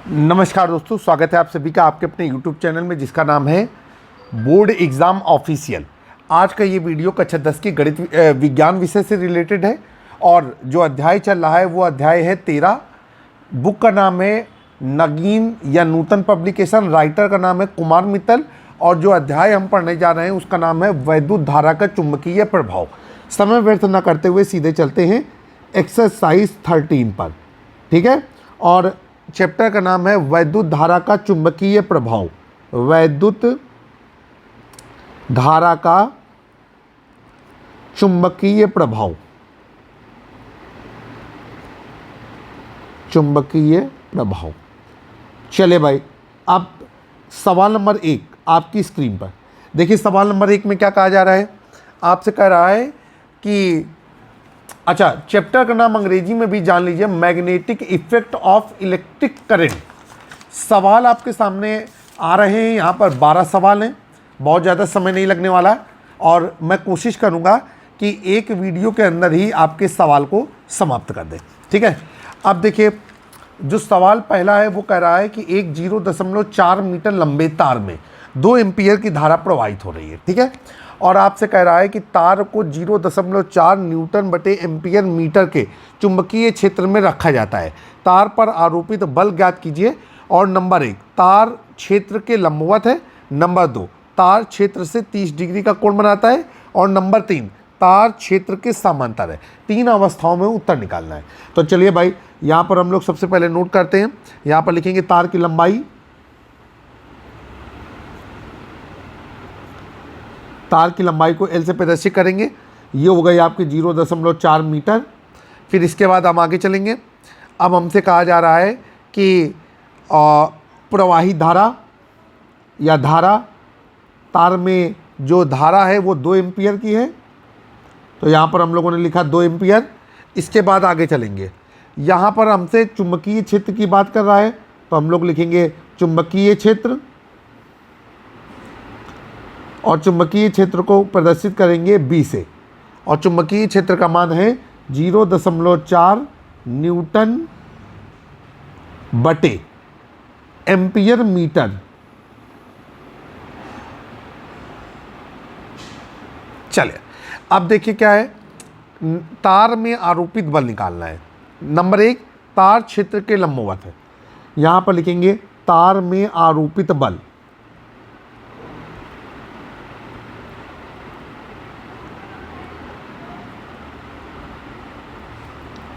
नमस्कार दोस्तों, स्वागत है आप सभी का आपके अपने YouTube चैनल में जिसका नाम है बोर्ड एग्ज़ाम ऑफिशियल। आज का ये वीडियो कक्षा 10 की गणित विज्ञान विषय से रिलेटेड है और जो अध्याय चल रहा है वो अध्याय है 13। बुक का नाम है नगीन या नूतन पब्लिकेशन, राइटर का नाम है कुमार मित्तल और जो अध्याय हम पढ़ने जा रहे हैं उसका नाम है वैद्युत धारा का चुंबकीय प्रभाव। समय व्यर्थ न करते हुए सीधे चलते हैं एक्सरसाइज 13 पर, ठीक है। और चैप्टर का नाम है वैद्युत धारा का चुंबकीय प्रभाव। वैद्युत धारा का चुंबकीय प्रभाव, चुंबकीय प्रभाव। चले भाई, अब सवाल नंबर 1 आपकी स्क्रीन पर देखिए। सवाल नंबर 1 में क्या कहा जा रहा है, आपसे कह रहा है कि अच्छा, चैप्टर का नाम अंग्रेजी में भी जान लीजिए, magnetic effect of electric current. सवाल आपके सामने आ रहे हैं, यहाँ पर 12 सवाल हैं, बहुत ज़्यादा समय नहीं लगने वाला और मैं कोशिश करूँगा कि एक वीडियो के अंदर ही आपके सवाल को समाप्त कर दें, ठीक है। अब देखिए, जो सवाल पहला है वो कह रहा है कि एक 0.4 मीटर लंबे तार में 2 एम्पीयर की धारा प्रवाहित हो रही है, ठीक है। और आपसे कह रहा है कि तार को 0.4 न्यूटन बटे एम्पीयर मीटर के चुंबकीय क्षेत्र में रखा जाता है। तार पर आरोपित बल ज्ञात कीजिए। और नंबर 1, तार क्षेत्र के लंबवत है। नंबर 2, तार क्षेत्र से 30 डिग्री का कोण बनाता है। और नंबर 3, तार क्षेत्र के समांतर है। 3 अवस्थाओं में उत्तर निकालना है। तो चलिए भाई, यहाँ पर हम लोग सबसे पहले नोट करते हैं। यहाँ पर लिखेंगे तार की लंबाई, तार की लंबाई को L से प्रदर्शित करेंगे। ये हो गई आपकी 0.4 मीटर। फिर इसके बाद हम आगे चलेंगे। अब हमसे कहा जा रहा है कि प्रवाहित धारा या धारा, तार में जो धारा है वो 2 एम्पीयर की है, तो यहाँ पर हम लोगों ने लिखा 2 एम्पीयर। इसके बाद आगे चलेंगे, यहाँ पर हमसे चुंबकीय क्षेत्र की बात कर रहा है, तो हम लोग लिखेंगे चुंबकीय क्षेत्र और चुंबकीय क्षेत्र को प्रदर्शित करेंगे B से। और चुंबकीय क्षेत्र का मान है 0.4 न्यूटन बटे एम्पीयर मीटर। चलिए, अब देखिए क्या है, तार में आरोपित बल निकालना है। नंबर 1, तार क्षेत्र के लंबवत है। यहाँ पर लिखेंगे तार में आरोपित बल,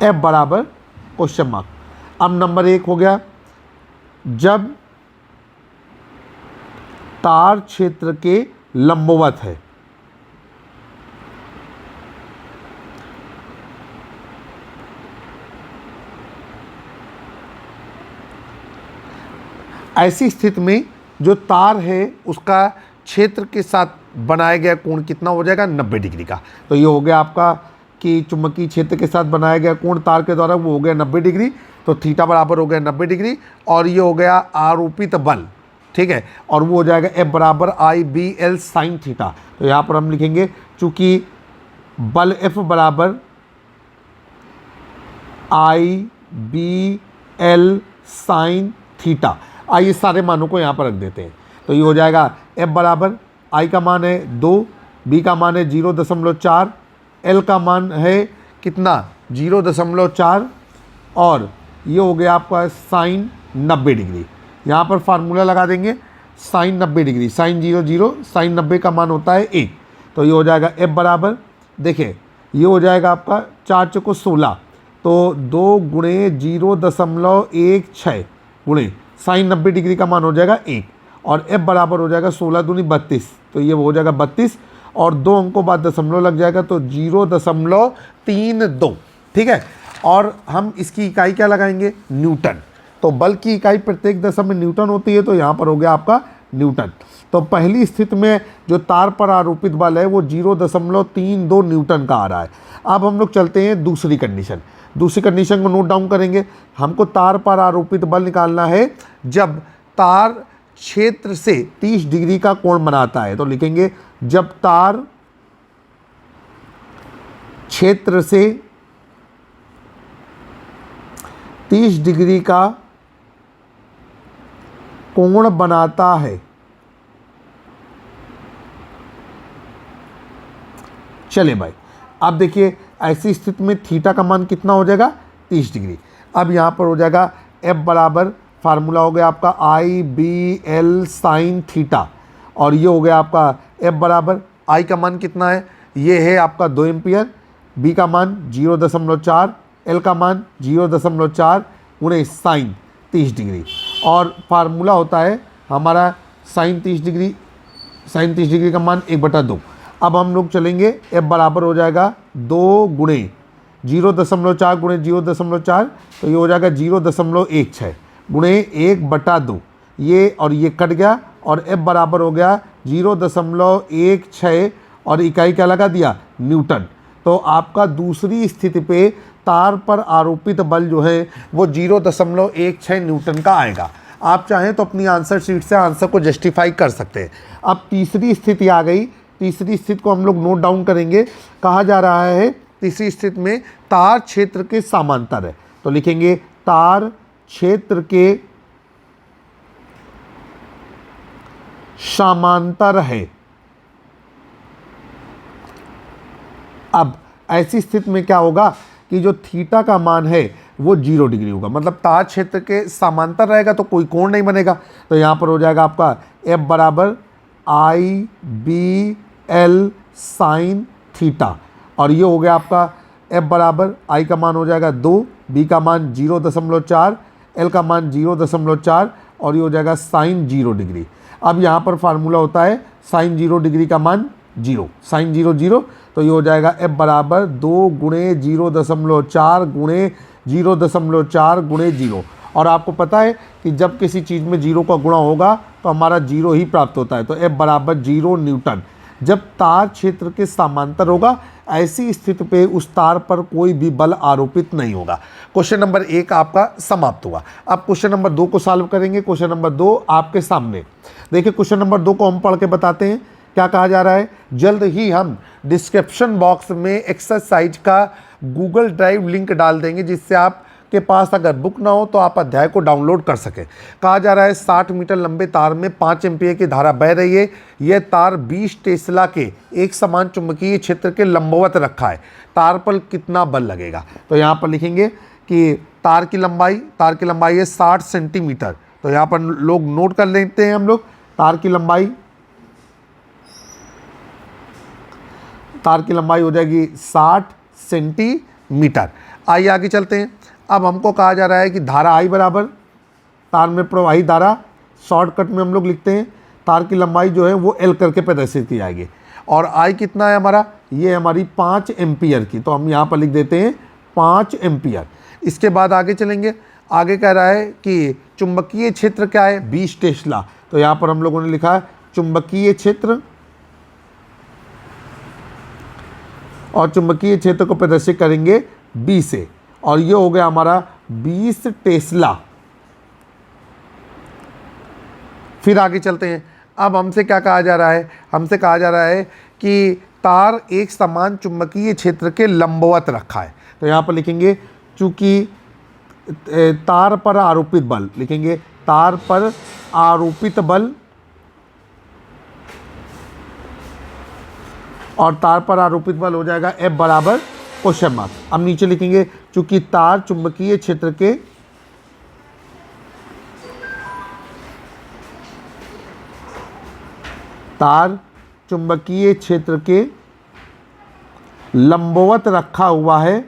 F बराबर क्वेश्चन मार्क। अब नंबर 1 हो गया, जब तार क्षेत्र के लंबवत है। ऐसी स्थिति में जो तार है उसका क्षेत्र के साथ बनाया गया कोण कितना हो जाएगा, 90 डिग्री का। तो ये हो गया आपका कि चुंबकीय क्षेत्र के साथ बनाया गया कोण तार के द्वारा वो हो गया 90 डिग्री। तो थीटा बराबर हो गया 90 डिग्री और ये हो गया आरोपित बल, ठीक है। और वो हो जाएगा F बराबर IBL साइन थीटा। तो यहाँ पर हम लिखेंगे, चूँकि बल F बराबर IBL साइन थीटा, आइए सारे मानों को यहाँ पर रख देते हैं। तो ये हो जाएगा F बराबर, I का मान है 2, B का मान है 0.4, L का मान है कितना 0.4 और ये हो गया आपका साइन 90 डिग्री। यहाँ पर फार्मूला लगा देंगे, साइन 90 डिग्री, साइन 0 साइन 90 का मान होता है 1। तो ये हो जाएगा F बराबर, देखिए ये हो जाएगा आपका 4 चौको 16, तो 2 गुणे 0.16 गुणे साइन 90 डिग्री का मान हो जाएगा 1 और F बराबर हो जाएगा 16 दूनी 32। तो ये हो जाएगा 32 और 2 अंकों बाद दशमलव लग जाएगा, तो 0.32, ठीक है। और हम इसकी इकाई क्या लगाएंगे, न्यूटन। तो बल की इकाई प्रत्येक दशा में न्यूटन होती है, तो यहाँ पर हो गया आपका न्यूटन। तो पहली स्थिति में जो तार पर आरोपित बल है वो 0.32 न्यूटन का आ रहा है। अब हम लोग चलते हैं दूसरी कंडीशन। दूसरी कंडीशन को नोट डाउन करेंगे। हमको तार पर आरोपित बल निकालना है जब तार क्षेत्र से 30 डिग्री का कोण बनाता है। तो लिखेंगे जब तार क्षेत्र से 30 डिग्री का कोण बनाता है। चले भाई, अब देखिए ऐसी स्थिति में थीटा का मान कितना हो जाएगा, 30 डिग्री। अब यहाँ पर हो जाएगा एफ बराबर, फार्मूला हो गया आपका I B L sine theta, और ये हो गया आपका एफ बराबर, आई का मान कितना है, ये है आपका 2 एम्पियर, बी का मान 0.4, एल का मान 0.4 गुणे साइन 30 डिग्री, और फार्मूला होता है हमारा साइन 30 डिग्री, साइन 30 डिग्री का मान 1/2। अब हम लोग चलेंगे, एफ बराबर हो जाएगा 2 गुणे 0.4 गुणे 0.4, तो ये हो जाएगा 0.16 गुणे 1/2, ये और ये कट गया, और एफ बराबर हो गया 0.16, और इकाई क्या लगा दिया, न्यूटन। तो आपका दूसरी स्थिति पे तार पर आरोपित बल जो है वो 0.16 न्यूटन का आएगा। आप चाहें तो अपनी आंसर शीट से आंसर को जस्टिफाई कर सकते हैं। अब तीसरी स्थिति आ गई, तीसरी स्थिति को हम लोग नोट डाउन करेंगे। कहा जा रहा है तीसरी स्थिति में तार क्षेत्र के समांतर है, तो लिखेंगे तार क्षेत्र के समांतर है। अब ऐसी स्थिति में क्या होगा कि जो थीटा का मान है वो 0 डिग्री होगा, मतलब तार क्षेत्र के समांतर रहेगा तो कोई कोण नहीं बनेगा। तो यहाँ पर हो जाएगा आपका एफ बराबर आई बी एल साइन थीटा, और ये हो गया आपका एफ बराबर, आई का मान हो जाएगा 2, बी का मान 0.4, एल का मान 0.4, और ये हो जाएगा साइन 0 डिग्री। अब यहाँ पर फार्मूला होता है साइन 0 डिग्री का मान 0, साइन 0 0, तो ये हो जाएगा एफ बराबर 2 गुणे 0.4 गुणे 0.4 गुणे 0। और आपको पता है कि जब किसी चीज़ में 0 का गुणा होगा तो हमारा 0 ही प्राप्त होता है, तो एफ बराबर 0 न्यूटन। जब तार क्षेत्र के समांतर होगा, ऐसी स्थिति पे उस तार पर कोई भी बल आरोपित नहीं होगा। क्वेश्चन नंबर 1 आपका समाप्त हुआ। अब क्वेश्चन नंबर 2 को सॉल्व करेंगे। क्वेश्चन नंबर 2 आपके सामने, देखिए क्वेश्चन नंबर 2 को हम पढ़ के बताते हैं। क्या कहा जा रहा है, जल्द ही हम डिस्क्रिप्शन बॉक्स में एक्सरसाइज का गूगल ड्राइव लिंक डाल देंगे, जिससे आपके पास अगर बुक ना हो तो आप अध्याय को डाउनलोड कर सकें। कहा जा रहा है 60 मीटर लंबे तार में 5 एम्पीयर की धारा बह रही है। यह तार 20 टेस्ला के एक समान चुंबकीय क्षेत्र के लंबवत रखा है, तार पर कितना बल लगेगा। तो यहाँ पर लिखेंगे कि तार की लंबाई है 60 सेंटीमीटर। तो यहाँ पर लोग नोट कर लेते हैं हम लोग, तार की लंबाई हो जाएगी 60 सेंटीमीटर। आइए आगे चलते हैं। अब हमको कहा जा रहा है कि धारा आई बराबर, तार में प्रवाही धारा, शॉर्टकट में हम लोग लिखते हैं तार की लंबाई जो है वो एल करके प्रदर्शित की जाएगी, और आई कितना है हमारा, ये हमारी 5 एम्पियर की, तो हम यहाँ पर लिख देते हैं 5 एम्पियर। इसके बाद आगे चलेंगे। आगे कह रहा है कि चुंबकीय क्षेत्र क्या है, 20 टेस्ला। तो यहाँ पर हम लोगों ने लिखा है चुंबकीय क्षेत्र, और चुंबकीय क्षेत्र को प्रदर्शित करेंगे बी से, और ये हो गया हमारा 20 टेस्ला। फिर आगे चलते हैं। अब हमसे क्या कहा जा रहा है, हमसे कहा जा रहा है कि तार एक समान चुंबकीय क्षेत्र के लंबवत रखा है। तो यहाँ पर लिखेंगे चूंकि तार पर आरोपित बल, लिखेंगे तार पर आरोपित बल, और तार पर आरोपित बल हो जाएगा एफ बराबर क्वेश्चन मार्क। अब नीचे लिखेंगे चूंकि तार चुंबकीय क्षेत्र के लंबवत रखा हुआ है,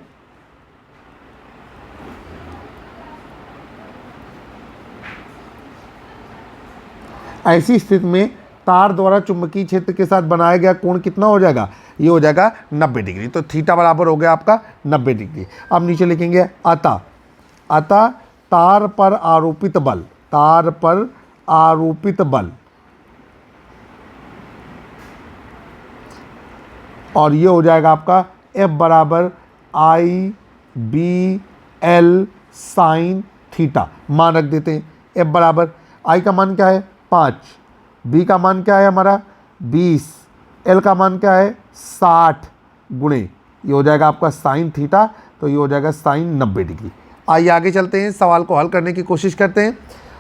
ऐसी स्थिति में तार द्वारा चुंबकीय क्षेत्र के साथ बनाया गया कोण कितना हो जाएगा, ये हो जाएगा 90 डिग्री। तो थीटा बराबर हो गया आपका 90 डिग्री। अब नीचे लिखेंगे अतः तार पर आरोपित बल, और ये हो जाएगा आपका एफ बराबर आई बी एल साइन थीटा। मान रख देते हैं एफ बराबर, आई का मान क्या है 5, बी का मान क्या है हमारा 20, एल का मान क्या है 60 गुणे, ये हो जाएगा आपका साइन थीटा, तो ये हो जाएगा साइन 90 डिग्री। आइए आगे चलते हैं, सवाल को हल करने की कोशिश करते हैं।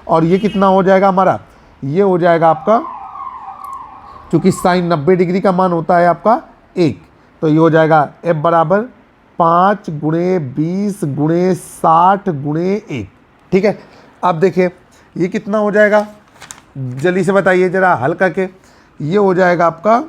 और ये कितना हो जाएगा हमारा, ये हो जाएगा आपका, चूँकि साइन 90 डिग्री का मान होता है आपका 1, तो ये हो जाएगा f बराबर 5 गुणे 20 गुणे 60 गुणे 1। ठीक है, अब देखिए ये कितना हो जाएगा, जल्दी से बताइए ज़रा हल करके। ये हो जाएगा आपका,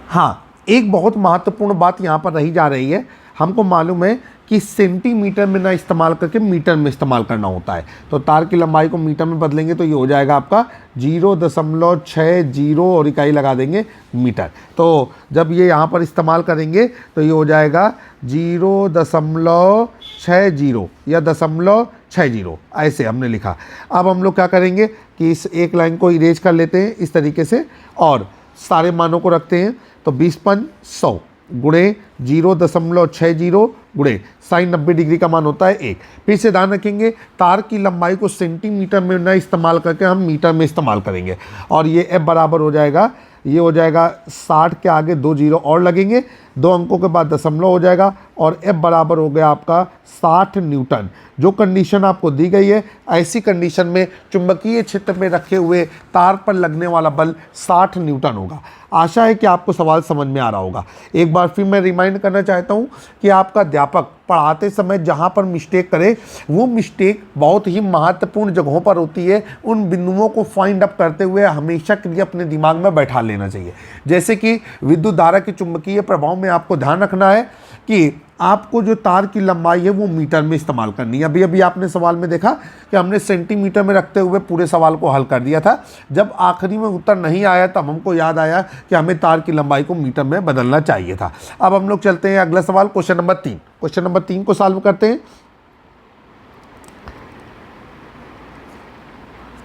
हाँ एक बहुत महत्वपूर्ण बात यहाँ पर रही जा रही है, हमको मालूम है कि सेंटीमीटर में ना इस्तेमाल करके मीटर में इस्तेमाल करना होता है। तो तार की लंबाई को मीटर में बदलेंगे तो ये हो जाएगा आपका 0.60 और इकाई लगा देंगे मीटर। तो जब ये यहाँ पर इस्तेमाल करेंगे तो ये हो जाएगा 0.60 या 0.60, ऐसे हमने लिखा। अब हम लोग क्या करेंगे कि इस एक लाइन को इरेज कर लेते हैं इस तरीके से और सारे मानों को रखते हैं। तो 20×100 गुणे 0.60 गुणे साइन 90 डिग्री का मान होता है 1। फिर से ध्यान रखेंगे तार की लंबाई को सेंटीमीटर में न इस्तेमाल करके हम मीटर में इस्तेमाल करेंगे। और ये f बराबर हो जाएगा, ये हो जाएगा 60 के आगे 2 जीरो और लगेंगे, 2 अंकों के बाद दशमलव हो जाएगा और f बराबर हो गया आपका 60 न्यूटन। जो कंडीशन आपको दी गई है, ऐसी कंडीशन में चुंबकीय क्षेत्र में रखे हुए तार पर लगने वाला बल 60 न्यूटन होगा। आशा है कि आपको सवाल समझ में आ रहा होगा। एक बार फिर मैं रिमाइंड करना चाहता हूँ कि आपका अध्यापक पढ़ाते समय जहाँ पर मिस्टेक करे, वो मिस्टेक बहुत ही महत्वपूर्ण जगहों पर होती है। उन बिंदुओं को फाइंड अप करते हुए हमेशा के लिए अपने दिमाग में बैठा लेना चाहिए। जैसे कि विद्युत धारा के चुंबकीय प्रभाव में आपको ध्यान रखना है कि आपको जो तार की लंबाई है वो मीटर में इस्तेमाल करनी है। अभी आपने सवाल में देखा कि हमने सेंटीमीटर में रखते हुए पूरे सवाल को हल कर दिया था। जब आखिरी में उत्तर नहीं आया तब हमको याद आया कि हमें तार की लंबाई को मीटर में बदलना चाहिए था। अब हम लोग चलते हैं अगला सवाल, क्वेश्चन नंबर 3। क्वेश्चन नंबर 3 को सॉल्व करते हैं।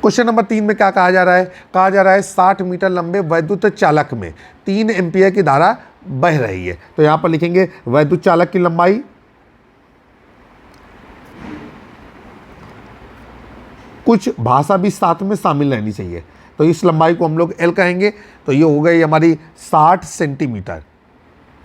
क्वेश्चन नंबर 3 में क्या कहा जा रहा है? कहा जा रहा है 60 मीटर लंबे वैद्युत चालक में 3 एम्पीयर की धारा बह रही है। तो यहां पर लिखेंगे वैद्युत चालक की लंबाई, कुछ भाषा भी साथ में शामिल रहनी चाहिए। तो इस लंबाई को हम लोग L कहेंगे। तो ये हो गई हमारी 60 सेंटीमीटर।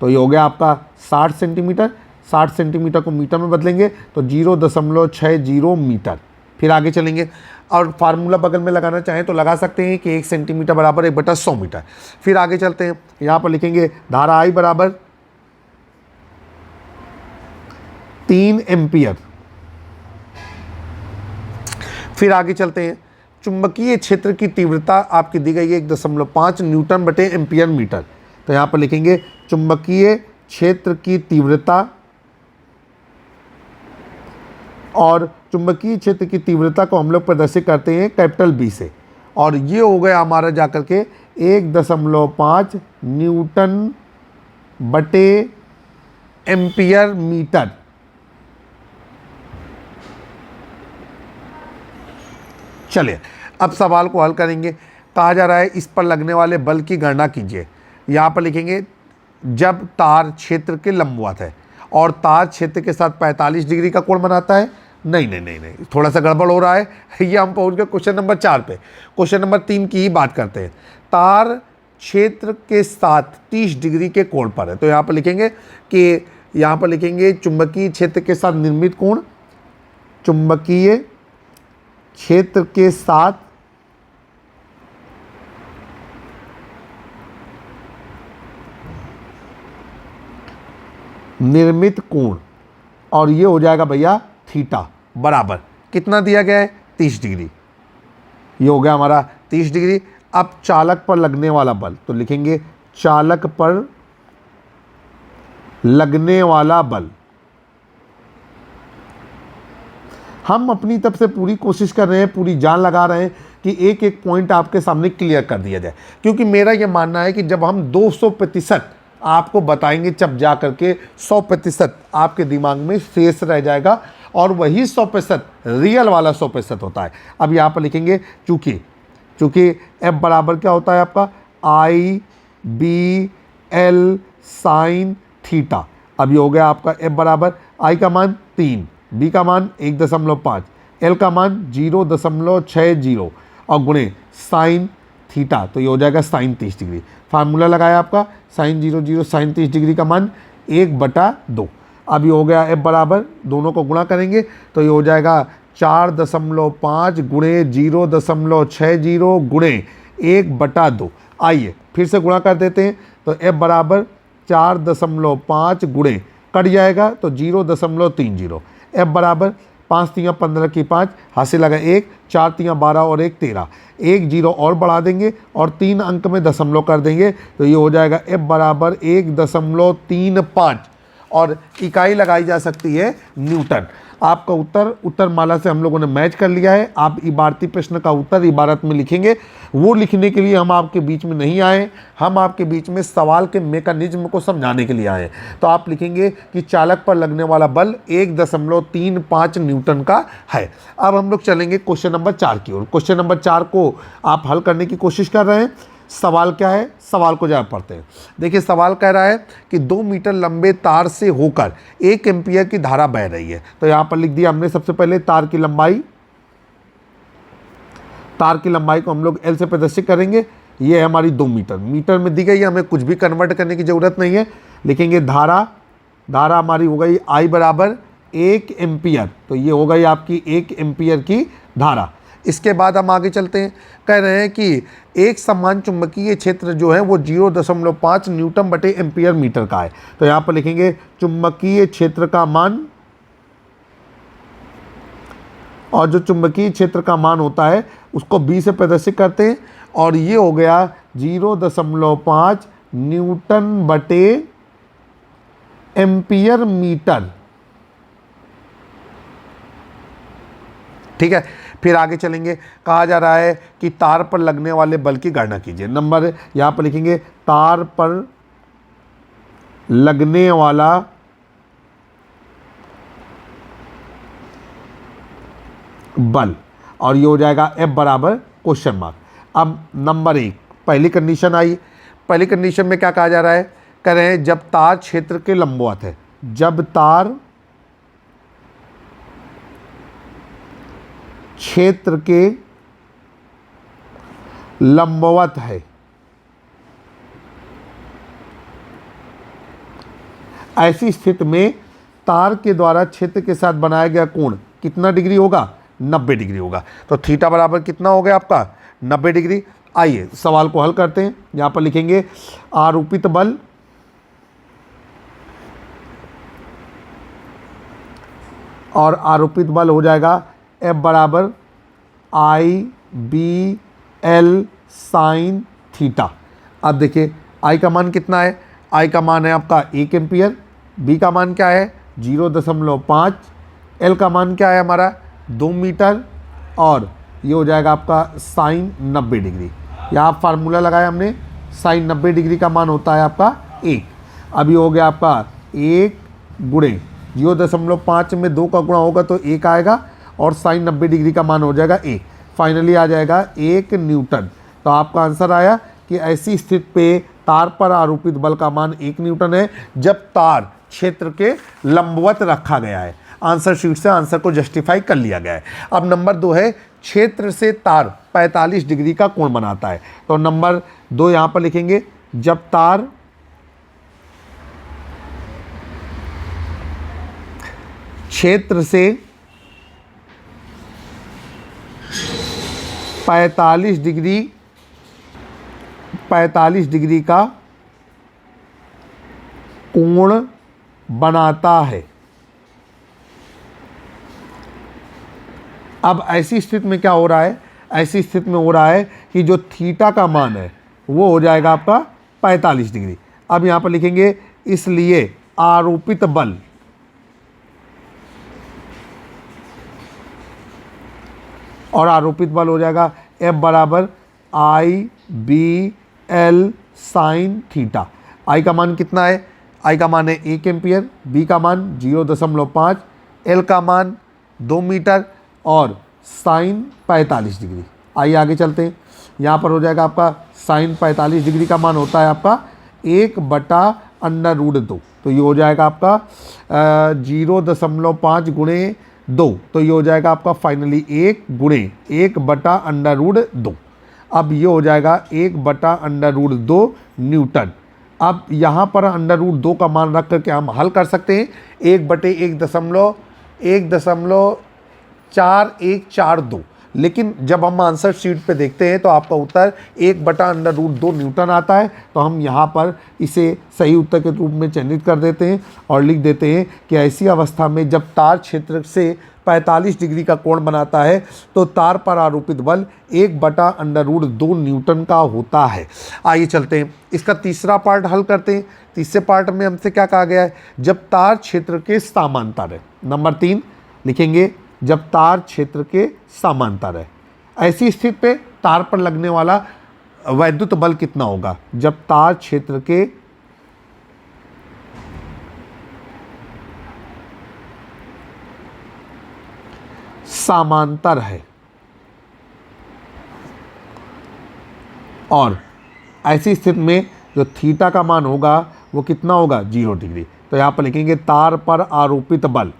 तो ये हो गया आपका 60 सेंटीमीटर। 60 सेंटीमीटर को मीटर में बदलेंगे तो 0.60 मीटर। फिर आगे चलेंगे और फार्मूला बगल में लगाना चाहें तो लगा सकते हैं कि 1 सेंटीमीटर बराबर 1/100 मीटर। फिर आगे चलते हैं, यहाँ पर लिखेंगे धारा I बराबर 3 एम्पियर। फिर आगे चलते हैं, चुंबकीय क्षेत्र की तीव्रता आपकी दी गई है 1.5 न्यूटन बटे एम्पियर मीटर। तो यहाँ पर लिखेंगे चुंबकीय क्षेत्र की तीव्रता, और चुंबकीय क्षेत्र की तीव्रता को हम लोग प्रदर्शित करते हैं कैपिटल B से। और ये हो गया हमारा जाकर के 1.5 न्यूटन बटे एम्पियर मीटर। चलिए अब सवाल को हल करेंगे। कहा जा रहा है इस पर लगने वाले बल की गणना कीजिए। यहाँ पर लिखेंगे जब तार क्षेत्र के लंबवत है और तार क्षेत्र के साथ 45 डिग्री का कोण बनाता है। नहीं, थोड़ा सा गड़बड़ हो रहा है। ये हम पहुँच गए क्वेश्चन नंबर 4 पे। क्वेश्चन नंबर 3 की ही बात करते हैं। तार क्षेत्र के साथ 30 डिग्री के कोण पर है। तो यहाँ पर लिखेंगे कि यहाँ पर लिखेंगे चुंबकीय क्षेत्र के साथ निर्मित कोण, चुंबकीय क्षेत्र के साथ निर्मित कोण, और ये हो जाएगा भैया थीटा बराबर कितना दिया गया है 30 डिग्री। ये हो गया हमारा 30 डिग्री। अब चालक पर लगने वाला बल, तो लिखेंगे चालक पर लगने वाला बल। हम अपनी तरफ से पूरी कोशिश कर रहे हैं, पूरी जान लगा रहे हैं कि एक एक पॉइंट आपके सामने क्लियर कर दिया जाए, क्योंकि मेरा ये मानना है कि जब हम 200% आपको बताएंगे तब जा करके 100% आपके दिमाग में शेष रह जाएगा, और वही 100% रियल वाला 100% होता है। अब यहाँ पर लिखेंगे चूँकि F बराबर क्या होता है आपका IBL साइन थीटा। अब ये हो गया आपका F बराबर I का मान 3, B का मान 1.5, L का मान 0.60 और गुणे साइन थीटा। तो ये हो जाएगा साइन 30 डिग्री। फार्मूला लगाया आपका साइन 0 साइन 30 डिग्री का मान 1/2। अब ये हो गया F बराबर, दोनों को गुणा करेंगे तो ये हो जाएगा 4.5 गुणे 0.60 गुणे 1/2। आइए फिर से गुणा कर देते हैं, तो F बराबर 4.5 गुणे कट जाएगा तो 0.30। F बराबर 5 तियाँ 15 की 5, हासिल लगा 1, 4 तियाँ 12 और 1 13, 1 जीरो और बढ़ा देंगे और 3 अंक में दशमलव कर देंगे तो ये हो जाएगा F बराबर 1.35 और इकाई लगाई जा सकती है न्यूटन। आपका उत्तर माला से हम लोगों ने मैच कर लिया है। आप इबारती प्रश्न का उत्तर इबारत में लिखेंगे। वो लिखने के लिए हम आपके बीच में नहीं आए, हम आपके बीच में सवाल के मैकेनिज्म को समझाने के लिए आए। तो आप लिखेंगे कि चालक पर लगने वाला बल 1.35 न्यूटन का है। अब हम लोग चलेंगे क्वेश्चन नंबर 4 की ओर। क्वेश्चन नंबर 4 को आप हल करने की कोशिश कर रहे हैं। सवाल क्या है, सवाल को जरा पढ़ते हैं। देखिए सवाल कह रहा है कि 2 मीटर लंबे तार से होकर 1 एम्पियर की धारा बह रही है। तो यहाँ पर लिख दिया हमने सबसे पहले तार की लंबाई को हम लोग L से प्रदर्शित करेंगे। ये है हमारी 2 मीटर, मीटर में दी गई है, हमें कुछ भी कन्वर्ट करने की ज़रूरत नहीं है। लिखेंगे धारा हमारी हो गई I बराबर 1 एम्पियर, तो ये हो गई आपकी 1 एम्पियर की धारा। इसके बाद हम आगे चलते हैं, कह रहे हैं कि एक समान चुंबकीय क्षेत्र जो है वो 0.5 न्यूटन बटे एम्पियर मीटर का है। तो यहाँ पर लिखेंगे चुंबकीय क्षेत्र का मान, और जो चुंबकीय क्षेत्र का मान होता है उसको B से प्रदर्शित करते हैं और ये हो गया 0.5 न्यूटन बटे एम्पियर मीटर। ठीक है, फिर आगे चलेंगे। कहा जा रहा है कि तार पर लगने वाले बल की गणना कीजिए। नंबर यहाँ पर लिखेंगे तार पर लगने वाला बल, और ये हो जाएगा F बराबर क्वेश्चन मार्क। अब नंबर 1 पहली कंडीशन आई। पहली कंडीशन में क्या कहा जा रहा है, कह रहे हैं जब तार क्षेत्र के लंबवत है, जब तार क्षेत्र के लंबवत है, ऐसी स्थिति में तार के द्वारा क्षेत्र के साथ बनाया गया कोण कितना डिग्री होगा, 90 डिग्री होगा। तो थीटा बराबर कितना हो गया आपका, 90 डिग्री। आइए सवाल को हल करते हैं। यहां पर लिखेंगे आरोपित बल और आरोपित बल हो जाएगा F बराबर IBL साइन थीटा। अब देखिए I का मान कितना है, I का मान है आपका 1 एम्पियर, B का मान क्या है 0.5, L का मान क्या है हमारा 2 मीटर, और ये हो जाएगा आपका साइन 90 डिग्री। यहाँ फार्मूला लगाया हमने, साइन 90 डिग्री का मान होता है आपका 1। अब ये हो गया आपका 1 गुणे 0.5 में 2 का गुणा होगा तो 1 आएगा, और साइन 90 डिग्री का मान हो जाएगा 1। फाइनली आ जाएगा 1 न्यूटन। तो आपका आंसर आया कि ऐसी स्थिति पे तार पर आरोपित बल का मान 1 न्यूटन है जब तार क्षेत्र के लंबवत रखा गया है। आंसर शीट से आंसर को जस्टिफाई कर लिया गया है। अब नंबर 2 है क्षेत्र से तार 45 डिग्री का कोण बनाता है। तो नंबर 2 यहाँ पर लिखेंगे जब तार क्षेत्र से 45 डिग्री का कोण बनाता है। अब ऐसी स्थिति में क्या हो रहा है, ऐसी स्थिति में हो रहा है कि जो थीटा का मान है वो हो जाएगा आपका 45 डिग्री। अब यहाँ पर लिखेंगे इसलिए आरोपित बल और आरोपित बल हो जाएगा F बराबर IBL साइन थीटा। I का मान कितना है, I का मान है 1 एम्पियर, B का मान 0.5, L का मान 2 मीटर और साइन 45 डिग्री। आइए आगे चलते हैं। यहाँ पर हो जाएगा आपका साइन 45 डिग्री का मान होता है आपका 1/√2। तो ये हो जाएगा आपका 0.5 गुणे 2, तो ये हो जाएगा आपका फाइनली 1 गुणे 1/√2। अब ये हो जाएगा 1/√2 न्यूटन। अब यहाँ पर √2 का मान रख करके हम हल कर सकते हैं। 1/1.4142, लेकिन जब हम आंसर शीट पे देखते हैं तो आपका उत्तर 1/√2 न्यूटन आता है। तो हम यहाँ पर इसे सही उत्तर के रूप में चिन्हित कर देते हैं और लिख देते हैं कि ऐसी अवस्था में जब तार क्षेत्र से 45 डिग्री का कोण बनाता है तो तार पर आरोपित बल 1/√2 न्यूटन का होता है। आइए चलते हैं, इसका तीसरा पार्ट हल करते हैं। तीसरे पार्ट में हमसे क्या कहा गया है, जब तार क्षेत्र के समांतर है। नंबर 3 लिखेंगे, जब तार क्षेत्र के समांतर है, ऐसी स्थिति पे तार पर लगने वाला वैद्युत बल कितना होगा। जब तार क्षेत्र के समांतर है और ऐसी स्थिति में जो थीटा का मान होगा वो कितना होगा, 0 डिग्री। तो यहां पर लिखेंगे तार पर आरोपित बल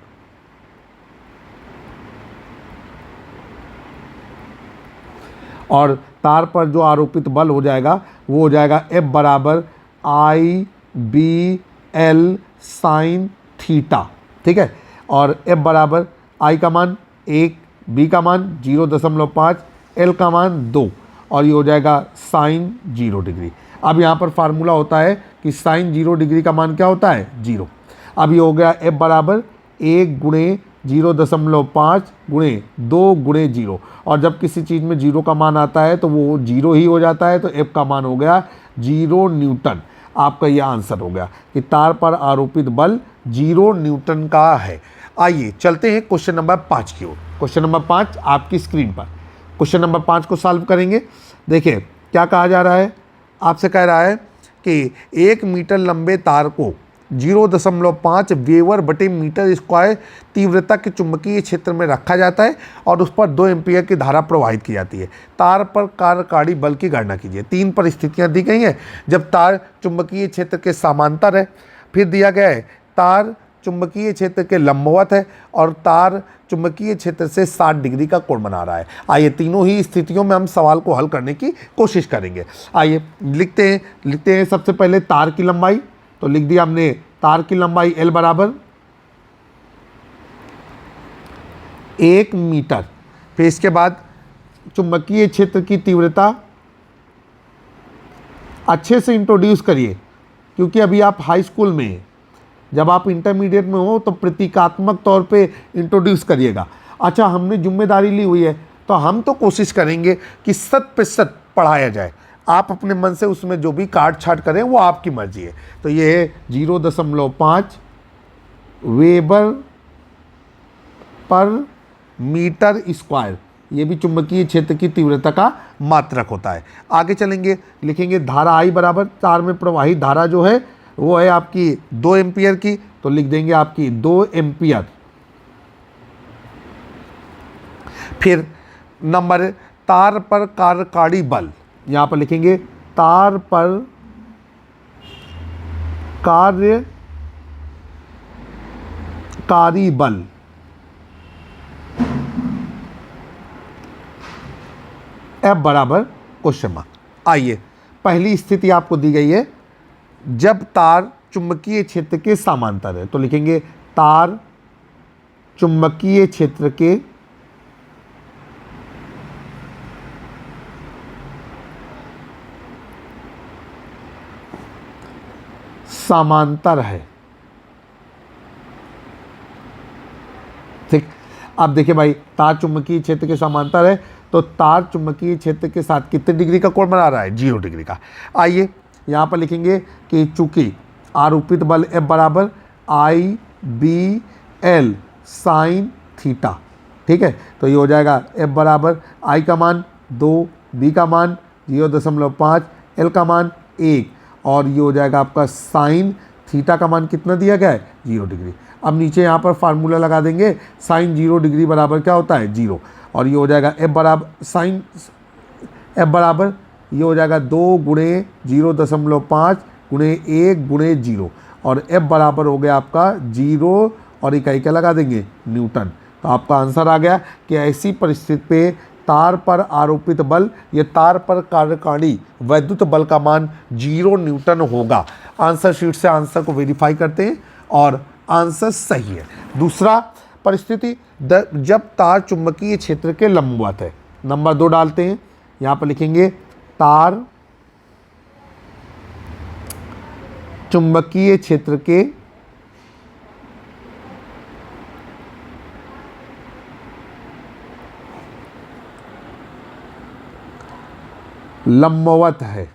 और तार पर जो आरोपित बल हो जाएगा वो हो जाएगा F बराबर IBL साइन थीटा। ठीक है, और F बराबर I का मान 1, B का मान 0.5, L का मान 2 और ये हो जाएगा साइन 0 डिग्री। अब यहाँ पर फार्मूला होता है कि साइन 0 डिग्री का मान क्या होता है, 0। अब ये हो गया F बराबर 1 गुणे 0.5 गुणे 2 गुणे 0, और जब किसी चीज़ में 0 का मान आता है तो वो 0 ही हो जाता है। तो F का मान हो गया 0 न्यूटन। आपका यह आंसर हो गया कि तार पर आरोपित बल 0 न्यूटन का है। आइए चलते हैं क्वेश्चन नंबर 5 की ओर। क्वेश्चन नंबर 5 आपकी स्क्रीन पर। क्वेश्चन नंबर 5 को सॉल्व करेंगे। देखिए क्या कहा जा रहा है, आपसे कह रहा है कि 1 मीटर लंबे तार को 0.5 वेबर बटे मीटर स्क्वायर तीव्रता के चुंबकीय क्षेत्र में रखा जाता है और उस पर 2 एम्पीयर की धारा प्रवाहित की जाती है। तार पर कार्यकारी बल की गणना कीजिए। 3 परिस्थितियां दी गई हैं। जब तार चुंबकीय क्षेत्र के समांतर है, फिर दिया गया है तार चुंबकीय क्षेत्र के लंबवत है और तार चुंबकीय क्षेत्र से 60 डिग्री का कोण बना रहा है। आइए तीनों ही स्थितियों में हम सवाल को हल करने की कोशिश करेंगे। आइए लिखते हैं सबसे पहले तार की लंबाई। तो लिख दिया हमने तार की लंबाई L बराबर 1 मीटर। फिर इसके बाद चुंबकीय क्षेत्र की तीव्रता अच्छे से इंट्रोड्यूस करिए, क्योंकि अभी आप हाई स्कूल में हैं। जब आप इंटरमीडिएट में हो तो प्रतीकात्मक तौर पे इंट्रोड्यूस करिएगा। अच्छा, हमने जिम्मेदारी ली हुई है तो हम तो कोशिश करेंगे कि 100% पढ़ाया जाए। आप अपने मन से उसमें जो भी काट छाट करें वो आपकी मर्जी है। तो ये है 0.5 वेबर पर मीटर स्क्वायर, ये भी चुंबकीय क्षेत्र की तीव्रता का मात्रक होता है। आगे चलेंगे, लिखेंगे धारा I बराबर तार में प्रवाहित धारा जो है वो है आपकी 2 एम्पियर की। तो लिख देंगे आपकी 2 एम्पियर। फिर नंबर तार पर कार्यकारी बल, यहाँ पर लिखेंगे तार पर कार्यकारी बल F बराबर क्वेश्चन मार्क। आइए पहली स्थिति आपको दी गई है जब तार चुंबकीय क्षेत्र के समांतर है। तो लिखेंगे तार चुंबकीय क्षेत्र के समांतर है। ठीक, अब देखिए भाई, तार चुंबकीय क्षेत्र के समांतर है तो तार चुंबकीय क्षेत्र के साथ कितने डिग्री का कोण बना रहा है, 0 डिग्री का। आइए यहाँ पर लिखेंगे कि चूंकि आरोपित बल F बराबर IBL साइन थीटा। ठीक है, तो ये हो जाएगा F बराबर I का मान 2, B का मान 0.5, L का मान 1 और ये हो जाएगा आपका साइन थीटा का मान कितना दिया गया है, 0 डिग्री। अब नीचे यहाँ पर फार्मूला लगा देंगे, साइन 0 डिग्री बराबर क्या होता है, 0, और ये हो जाएगा F बराबर साइन F बराबर ये हो जाएगा 2 गुणे 0.5 गुणे 1 गुणे 0 और F बराबर हो गया आपका 0 और इकाई क्या लगा देंगे, न्यूटन। तो आपका आंसर आ गया कि ऐसी परिस्थिति पे तार पर आरोपित बल या तार पर कार्यकारी वैद्युत बल का मान 0 न्यूटन होगा। आंसर शीट से आंसर को वेरीफाई करते हैं और आंसर सही है। दूसरा परिस्थिति, जब तार चुंबकीय क्षेत्र के लंबवत है। नंबर 2 डालते हैं, यहाँ पर लिखेंगे तार चुंबकीय क्षेत्र के लंबवत है।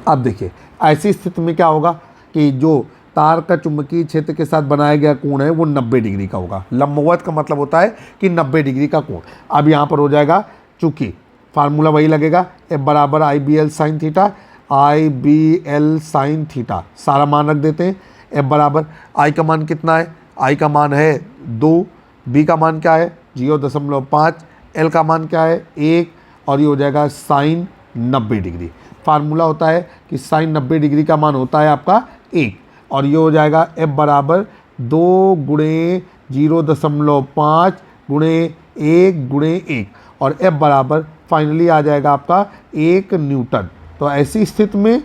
अब देखिए ऐसी स्थिति में क्या होगा कि जो तार का चुंबकीय क्षेत्र के साथ बनाया गया कोण है वो 90 डिग्री का होगा। लंबवत का मतलब होता है कि 90 डिग्री का कोण। अब यहाँ पर हो जाएगा, चूंकि फार्मूला वही लगेगा, F बराबर आई बी एल साइन थीटा, आई बी एल साइन थीटा, सारा मान रख देते हैं। F बराबर आई का मान कितना है, आई का मान है 2, बी का मान क्या है 0.5, एल का मान क्या है 1, और ये हो जाएगा साइन 90 डिग्री। फार्मूला होता है कि साइन 90 डिग्री का मान होता है आपका 1, और ये हो जाएगा F बराबर 2 गुणे 0.5 गुणे 1 गुणे 1, और F बराबर फाइनली आ जाएगा आपका 1 न्यूटन। तो ऐसी स्थिति में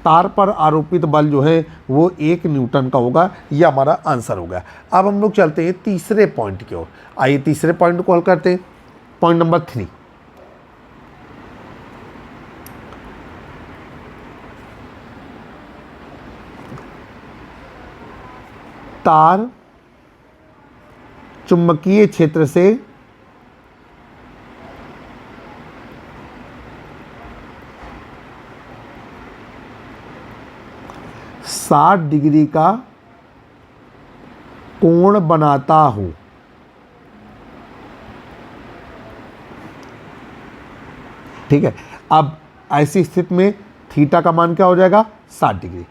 तार पर आरोपित बल जो है वो 1 न्यूटन का होगा। ये हमारा आंसर हो गया। अब हम लोग चलते हैं तीसरे पॉइंट की ओर। आइए तीसरे पॉइंट को हल करते हैं। पॉइंट नंबर 3, तार चुंबकीय क्षेत्र से साठ डिग्री का कोण बनाता हूं। ठीक है, अब ऐसी स्थिति में थीटा का मान क्या हो जाएगा 60 डिग्री,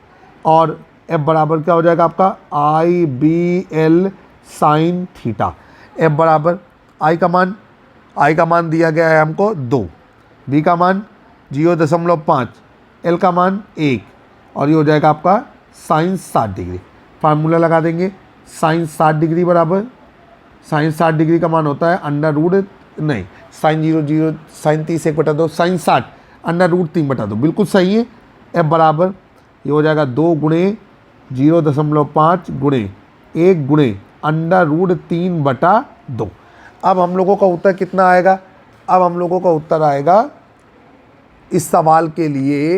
और F बराबर क्या हो जाएगा आपका I B L sine theta. F बराबर आई का मान दिया गया है हमको 2, बी का मान 0.5, एल का मान 1, और ये हो जाएगा आपका साइन 60 डिग्री। फार्मूला लगा देंगे, साइन 60 डिग्री बराबर, साइन 60 डिग्री का मान होता है अंडर रूट, नहीं sine 0 sine 30 1/2, sine 60 under root 3/2, बिल्कुल सही है। F बराबर ये हो जाएगा 2 गुणे 0.5 गुणे 1 गुणे अंडर रूट 3/2। अब हम लोगों का उत्तर कितना आएगा, अब हम लोगों का उत्तर आएगा इस सवाल के लिए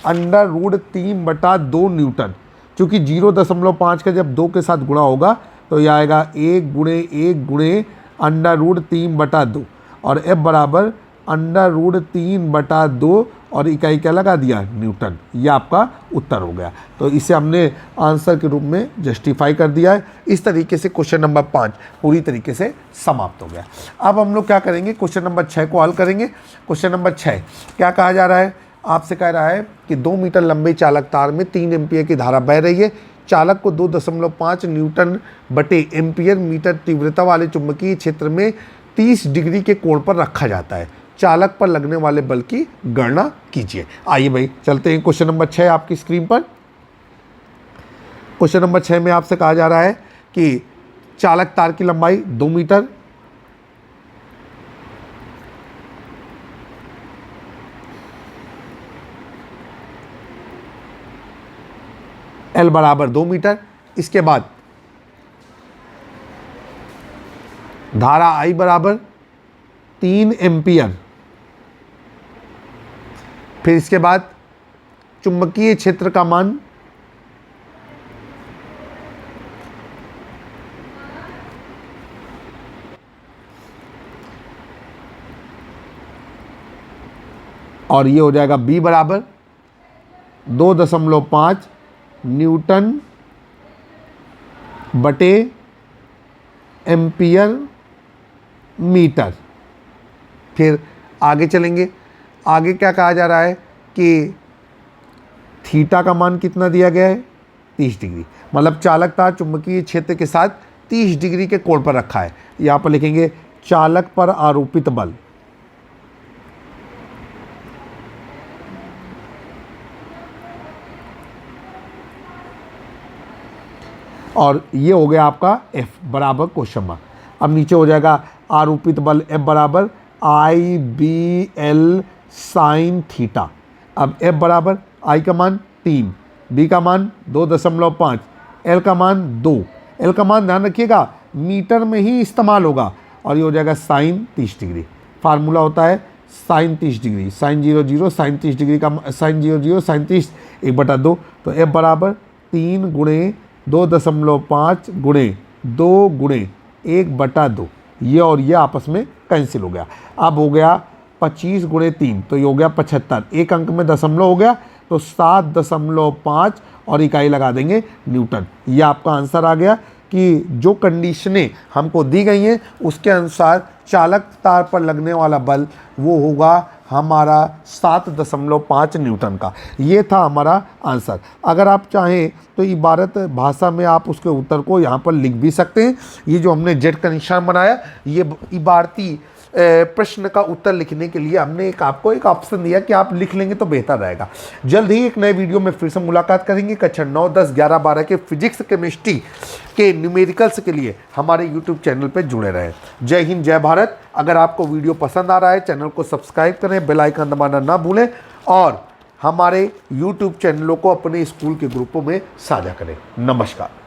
अंडर रूट 3/2 न्यूटन, क्योंकि 0.5 का जब 2 के साथ गुणा होगा तो यह आएगा 1 गुणे 1 गुणे अंडर रूट 3/2, और F बराबर अंडर रूट 3/2 और इकाई क्या लगा दिया न्यूटन। ये आपका उत्तर हो गया। तो इसे हमने आंसर के रूप में जस्टिफाई कर दिया है। इस तरीके से क्वेश्चन नंबर 5 पूरी तरीके से समाप्त हो गया। अब हम लोग क्या करेंगे, क्वेश्चन नंबर 6 को हल करेंगे। क्वेश्चन नंबर 6 क्या कहा जा रहा है, आपसे कह रहा है कि 2 मीटर लंबे चालक तार में 3 एम्पियर की धारा बह रही है। चालक को 2.5 न्यूटन बटे एम्पियर मीटर तीव्रता वाले चुंबकीय क्षेत्र में 30 डिग्री के कोण पर रखा जाता है। चालक पर लगने वाले बल की गणना कीजिए। आइए भाई चलते हैं क्वेश्चन नंबर 6 आपकी स्क्रीन पर। क्वेश्चन नंबर 6 में आपसे कहा जा रहा है कि चालक तार की लंबाई 2 मीटर, L बराबर 2 मीटर, इसके बाद धारा I बराबर 3 एम्पियर, फिर इसके बाद चुंबकीय क्षेत्र का मान और ये हो जाएगा B बराबर 2.5 न्यूटन बटे एम्पियर मीटर। फिर आगे चलेंगे, आगे क्या कहा जा रहा है कि थीटा का मान कितना दिया गया है 30 डिग्री, मतलब चालक तार चुंबकीय क्षेत्र के साथ 30 डिग्री के कोण पर रखा है। यहाँ पर लिखेंगे चालक पर आरोपित बल, और ये हो गया आपका F बराबर क्वेश्चन मार्क। अब नीचे हो जाएगा आरोपित बल F बराबर आई बी एल साइन थीटा। अब f बराबर i का मान 3, b का मान 2.5, l का मान 2। l का मान ध्यान रखिएगा मीटर में ही इस्तेमाल होगा और ये हो जाएगा साइन 30 डिग्री। फार्मूला होता है sine 30 degree, sine 0 sine 30 degree का साइन 0 साइन 30 1/2। तो f बराबर 3 गुणे 2.5 गुणे 2 गुणे 1/2। ये और ये आपस में कैंसिल हो गया। अब हो गया 25 गुणे 3, तो ये हो गया 75। एक अंक में दशमलव हो गया तो 7.5 और इकाई लगा देंगे न्यूटन। ये आपका आंसर आ गया कि जो कंडीशनें हमको दी गई हैं उसके अनुसार चालक तार पर लगने वाला बल वो होगा हमारा 7.5 न्यूटन का। ये था हमारा आंसर। अगर आप चाहें तो इबारत भाषा में आप उसके उत्तर को यहाँ पर लिख भी सकते हैं। ये जो हमने जेड का निशान बनाया ये इबारती प्रश्न का उत्तर लिखने के लिए हमने आपको एक ऑप्शन दिया कि आप लिख लेंगे तो बेहतर रहेगा। जल्द ही एक नए वीडियो में फिर से मुलाकात करेंगे। कक्षा 9, 10, 11, 12 के फिजिक्स केमिस्ट्री के न्यूमेरिकल्स के लिए हमारे यूट्यूब चैनल पर जुड़े रहें। जय हिंद, जय भारत। अगर आपको वीडियो पसंद आ रहा है चैनल को सब्सक्राइब करें, बेल आइकन दबाना ना भूलें और हमारे यूट्यूब चैनलों को अपने स्कूल के ग्रुपों में साझा करें। नमस्कार।